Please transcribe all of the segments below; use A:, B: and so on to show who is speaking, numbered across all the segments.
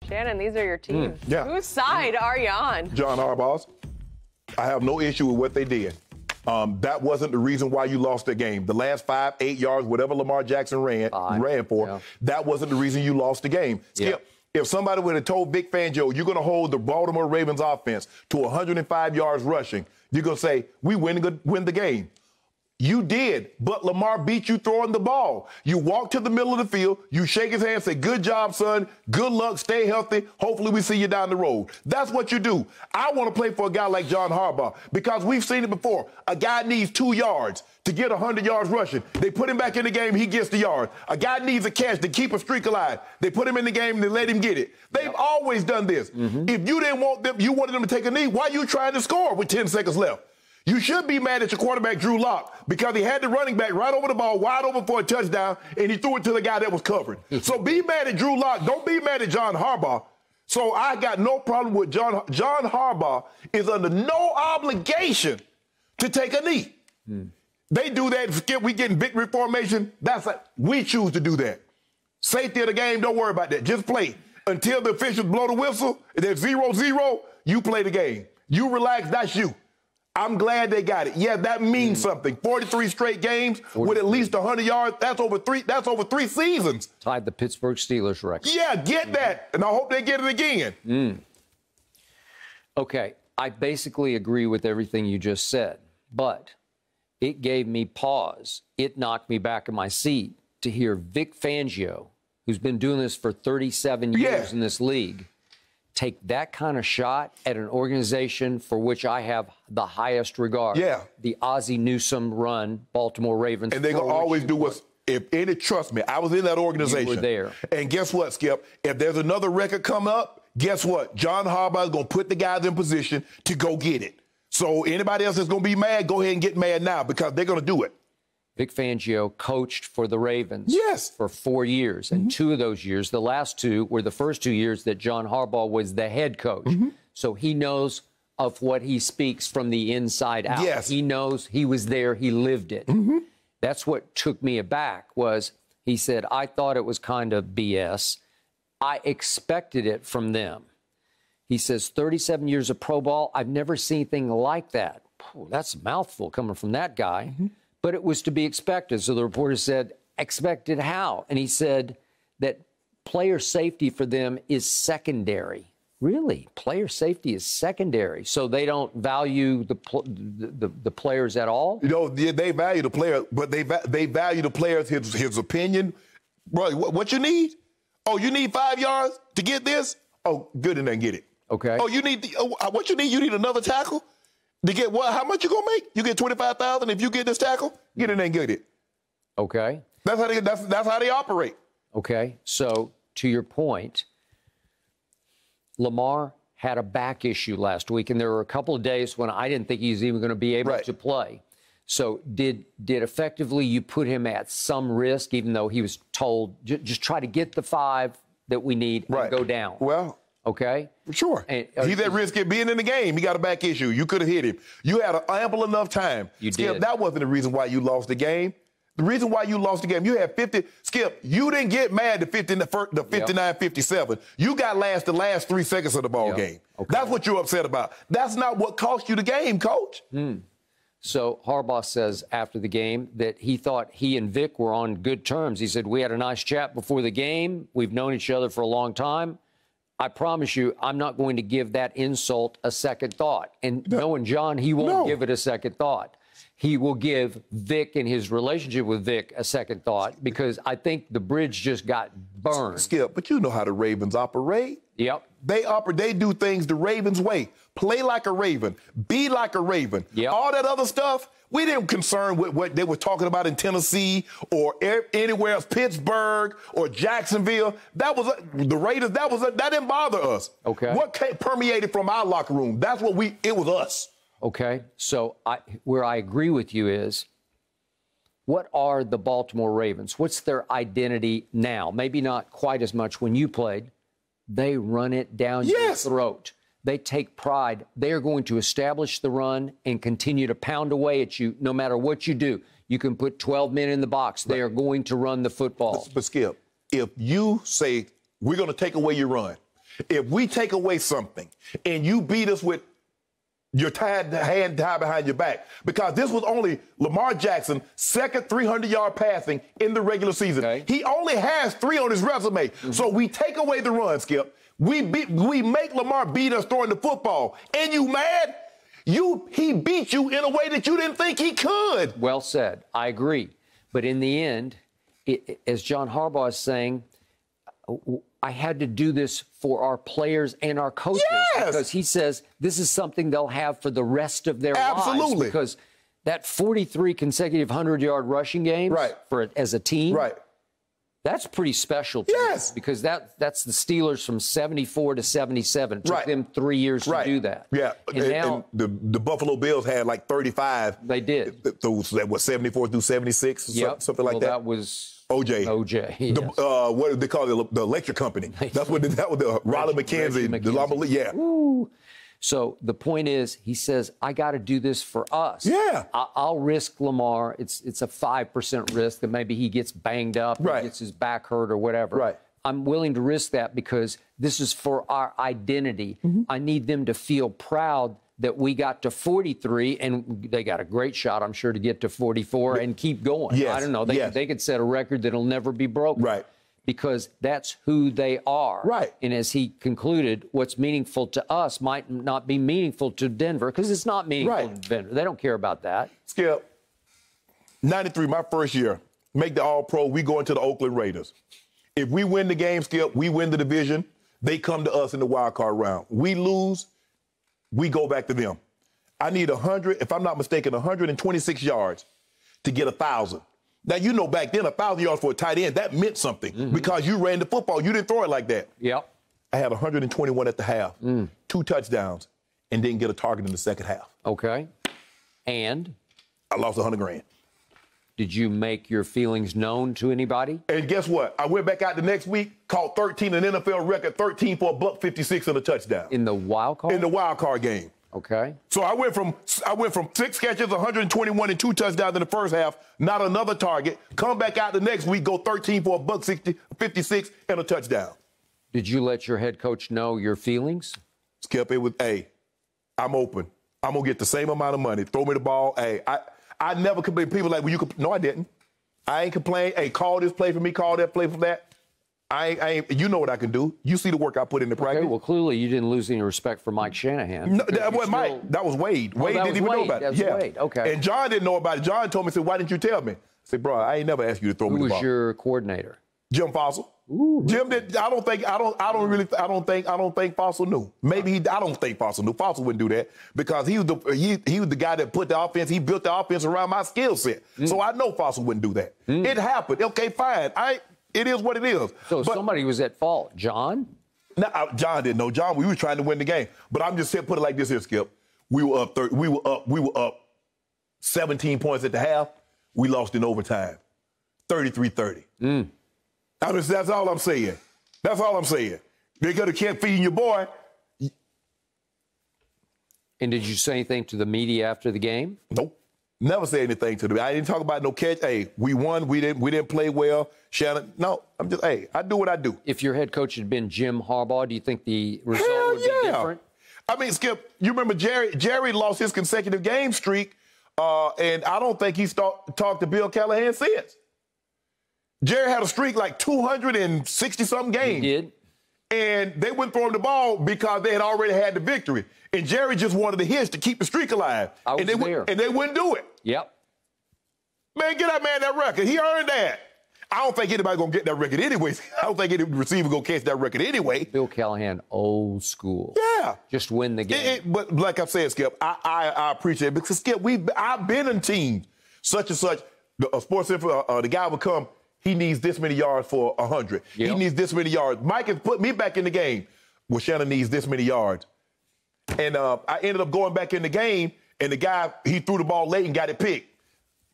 A: Shannon, these are your teams.
B: Yeah.
A: Whose side are you on?
B: John Harbaugh's. I have no issue with what they did. That wasn't the reason why you lost the game. The last 5, 8 yards, whatever Lamar Jackson ran for, that wasn't the reason you lost the game. Skip, if somebody would have told Vic Fangio, you're going to hold the Baltimore Ravens offense to 105 yards rushing, you're going to say, we win the game. You did, but Lamar beat you throwing the ball. You walk to the middle of the field, you shake his hand, say, good job, son, good luck, stay healthy, hopefully we see you down the road. That's what you do. I want to play for a guy like John Harbaugh because we've seen it before. A guy needs 2 yards to get 100 yards rushing. They put him back in the game, he gets the yard. A guy needs a catch to keep a streak alive. They put him in the game and they let him get it. They've always done this. If you didn't want them, you wanted them to take a knee, why are you trying to score with 10 seconds left? You should be mad at your quarterback, Drew Lock, because he had the running back right over the ball, wide open for a touchdown, and he threw it to the guy that was covered. So be mad at Drew Lock. Don't be mad at John Harbaugh. So I got no problem with John Harbaugh is under no obligation to take a knee. They do that. Skip, we getting victory formation. That's like, we choose to do that. Safety of the game, don't worry about that. Just play. Until the officials blow the whistle, there's 0-0, you play the game. You relax, that's you. I'm glad they got it. Yeah, that means something. 43 straight games with at least 100 yards. That's over three seasons.
C: Tied the Pittsburgh Steelers record.
B: Yeah, get that. And I hope they get it again.
C: Okay, I basically agree with everything you just said, but it gave me pause. It knocked me back in my seat to hear Vic Fangio, who's been doing this for 37 years in this league, take that kind of shot at an organization for which I have the highest regard. The Ozzie Newsome run Baltimore Ravens.
B: And they're going to always do what's, trust me, I was in that organization.
C: You were there.
B: And guess what, Skip? If there's another record come up, guess what? John Harbaugh is going to put the guys in position to go get it. So anybody else that's going to be mad, go ahead and get mad now because they're going to do it.
C: Vic Fangio coached for the Ravens for 4 years. And 2 of those years, the last 2, were the first 2 years that John Harbaugh was the head coach. So he knows of what he speaks from the inside out. He knows, he was there, he lived it. That's what took me aback was he said, I thought it was kind of BS. I expected it from them. He says, 37 years of pro ball, I've never seen anything like that. That's a mouthful coming from that guy. But it was to be expected. So the reporter said, expected how? And he said that player safety for them is secondary. Really? Player safety is secondary. So they don't value the players at all?
B: You know, they value the player, but they value the player's his opinion. Bro, what you need? Oh, you need 5 yards to get this? Oh, good, and then get it.
C: Okay.
B: Oh, you need what you need? You need another tackle? To get what? How much you gonna make? You get $25,000 if you get this tackle. Get it and get it.
C: Okay.
B: That's how they operate.
C: Okay. So to your point, Lamar had a back issue last week, and there were a couple of days when I didn't think he was even going to be able to play. So did effectively you put him at some risk, even though he was told just try to get the 5 that we need and go down?
B: Well.
C: Okay.
B: Sure. And, he's at risk of being in the game. He got a back issue. You could have hit him. You had ample enough time.
C: You
B: Skip,
C: did.
B: That wasn't the reason why you lost the game. The reason why you lost the game, you had 50. Skip, you didn't get mad to 59-57. You got the last 3 seconds of the ball game. Okay. That's what you're upset about. That's not what cost you the game, Coach.
C: So Harbaugh says after the game that he thought he and Vic were on good terms. He said, we had a nice chat before the game. We've known each other for a long time. I promise you, I'm not going to give that insult a second thought. And knowing John, he won't give it a second thought. He will give Vic and his relationship with Vic a second thought because I think the bridge just got burned.
B: Skip, but you know how the Ravens operate.
C: Yep.
B: They do things the Ravens way. Play like a Raven. Be like a Raven.
C: Yep.
B: All that other stuff, we didn't concern with what they were talking about in Tennessee or anywhere else, Pittsburgh or Jacksonville. That was the Raiders. That didn't bother us.
C: Okay.
B: What permeated from our locker room? That's what it was us.
C: Okay. So where I agree with you is, what are the Baltimore Ravens? What's their identity now? Maybe not quite as much when you played. They run it down your throat. They take pride. They are going to establish the run and continue to pound away at you no matter what you do. You can put 12 men in the box. They are going to run the football.
B: But Skip, if you say, we're going to take away your run, If we take away something and you beat us with your hand tied behind your back, because this was only Lamar Jackson's second 300-yard passing in the regular season. Okay. He only has 3 on his resume. Mm-hmm. So we take away the run, Skip. We make Lamar beat us throwing the football. And you mad? He beat you in a way that you didn't think he could.
C: Well said. I agree. But in the end, as John Harbaugh is saying, I had to do this for our players and our coaches.
B: Yes!
C: Because he says this is something they'll have for the rest of their lives. Because that 43 consecutive 100-yard rushing games as a team, that's pretty special to me. Because that's the Steelers from 74 to 77. It took them 3 years to do that.
B: Yeah,
C: and now
B: the Buffalo Bills had like 35.
C: They did.
B: That was 74 through 76, something like that.
C: That was
B: OJ.
C: Yes.
B: What did they call it? The electric company. That was the Riley McKenzie. Yeah.
C: Ooh. So the point is, he says, I got to do this for us.
B: Yeah.
C: I'll risk Lamar. It's a 5% risk that maybe he gets banged up, or gets his back hurt or whatever.
B: Right.
C: I'm willing to risk that because this is for our identity. Mm-hmm. I need them to feel proud that we got to 43, and they got a great shot, I'm sure, to get to 44 and keep going.
B: Yes.
C: I don't know. They could set a record that'll never be broken.
B: Right.
C: Because that's who they are.
B: Right.
C: And as he concluded, what's meaningful to us might not be meaningful to Denver, because it's not meaningful to Denver. They don't care about that.
B: Skip, 93, my first year, make the All-Pro, we go into the Oakland Raiders. If we win the game, Skip, we win the division, they come to us in the wild card round. We lose, we go back to them. I need 100, if I'm not mistaken, 126 yards to get 1,000. Now, you know, back then, 1,000 yards for a tight end, that meant something because you ran the football. You didn't throw it like that.
C: Yep.
B: I had 121 at the half, 2 touchdowns, and didn't get a target in the second half.
C: Okay. And?
B: I lost $100,000.
C: Did you make your feelings known to anybody?
B: And guess what? I went back out the next week, caught 13, an NFL record, 13 for $156 and a touchdown.
C: In the wild card?
B: In the wild card game.
C: Okay.
B: So I went from 6 catches, 121 and 2 touchdowns in the first half, not another target. Come back out the next week, go 13 for $156 and a touchdown.
C: Did you let your head coach know your feelings?
B: Skip, it was, hey, I'm open. I'm going to get the same amount of money. Throw me the ball. Hey, I never complain. People like, well, you no, I didn't. I ain't complain. Hey, call this play for me, call that play for that. I ain't, you know what I can do. You see the work I put in the practice.
C: Okay, well, clearly you didn't lose any respect for Mike Shanahan.
B: No, that wasn't Mike. That was Wade. Wade didn't even know about it.
C: That was Wade. Okay.
B: And John didn't know about it. John told me, said, why didn't you tell me? I said, bro, I ain't never asked you to throw me the ball.
C: Who was your coordinator?
B: Jim Fossil.
C: Ooh,
B: Jim did. I don't think Fossil knew. Maybe I don't think Fossil knew. Fossil wouldn't do that because he was the guy that put the offense. He built the offense around my skill set. So I know Fossil wouldn't do that. It happened. Okay, fine. It is what it is.
C: So somebody was at fault. John?
B: No, John didn't know. John, we were trying to win the game. But I'm just saying, put it like this here, Skip. We were up 17 points at the half. We lost in overtime. 33-30. I mean, that's all I'm saying. That's all I'm saying. They could have kept feeding your boy.
C: And did you say anything to the media after the game?
B: Nope. Never say anything to them. I didn't talk about no catch. Hey, we won. We didn't play well. Shannon. No, I'm just, hey, I do what I do.
C: If your head coach had been Jim Harbaugh, do you think the result would be different?
B: I mean, Skip, you remember Jerry lost his consecutive game streak, and I don't think he's talked to Bill Callahan since. Jerry had a streak like 260-something games.
C: He did.
B: And they wouldn't throw him the ball because they had already had the victory. And Jerry just wanted the hits to keep the streak alive.
C: And they
B: wouldn't do it.
C: Yep.
B: Man, get that man that record. He earned that. I don't think anybody going to get that record anyway. I don't think any receiver going to catch that record anyway.
C: Bill Callahan, old school.
B: Yeah.
C: Just win the game.
B: But like I said, Skip, I appreciate it. Because, Skip, I've been in teams such and such. A sports info, the guy would come, he needs this many yards for 100. Yep. He needs this many yards. Mike has put me back in the game. Well, Shannon needs this many yards. And I ended up going back in the game, and the guy, he threw the ball late and got it picked.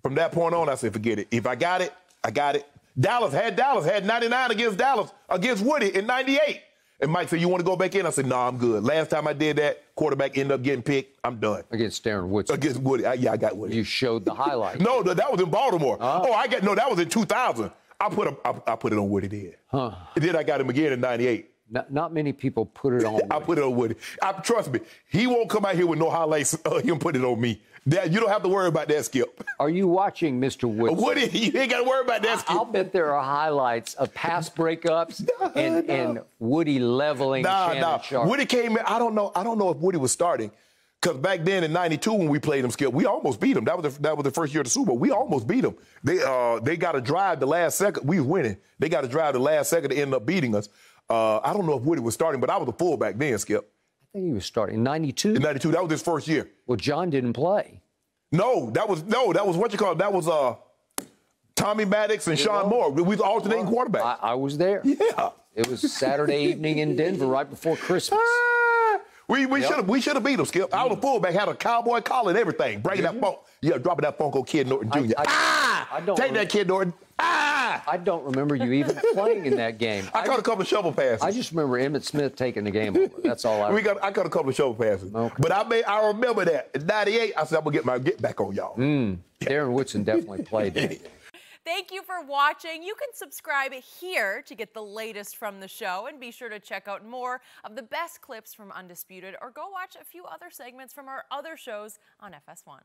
B: From that point on, I said, forget it. If I got it, I got it. Dallas had 99 against Woody in 98. And Mike said, you want to go back in? I said, no, I'm good. Last time I did that, quarterback ended up getting picked. I'm done.
C: Against Darren Woodson.
B: Against Woody. I got Woody.
C: You showed the highlight.
B: No, that was in Baltimore. That was in 2000. I put it on Woody then. Huh. And then I got him again in 98.
C: Not many people put it on Woody.
B: I put it on Woody. Trust me, he won't come out here with no highlights. He'll put it on me. You don't have to worry about that, Skip.
C: Are you watching Mr. Woodson?
B: Woody, you ain't got to worry about that, Skip.
C: I'll bet there are highlights of pass breakups and Woody leveling Shannon Sharpe.
B: Woody came in. I don't know if Woody was starting. Because back then in '92 when we played him, Skip, we almost beat him. That was the first year of the Super Bowl. We almost beat them. They got to drive the last second. We was winning. They got to drive the last second to end up beating us. I don't know if Woody was starting, but I was a fullback then, Skip.
C: I think he was starting in '92.
B: In '92, that was his first year.
C: Well, John didn't play.
B: No, that was what you call it. That was Tommy Maddox and Sean Moore. We was alternating quarterbacks.
C: I was there.
B: Yeah.
C: It was Saturday evening in Denver right before Christmas.
B: We should have beat them, Skip. I was a fullback, had a cowboy collar and everything. Breaking that funk. Yeah, dropping that Funko Kid Norton Jr. Take that, Kid Norton.
C: I don't remember you even playing in that game.
B: I caught a couple of shovel passes.
C: I just remember Emmitt Smith taking the game over. That's all I remember.
B: I caught a couple of shovel passes. Okay. But I remember that. In '98, I said, I'm going to get back on y'all.
C: Darren Woodson definitely played that.
D: Thank you for watching. You can subscribe here to get the latest from the show, and be sure to check out more of the best clips from Undisputed, or go watch a few other segments from our other shows on FS1.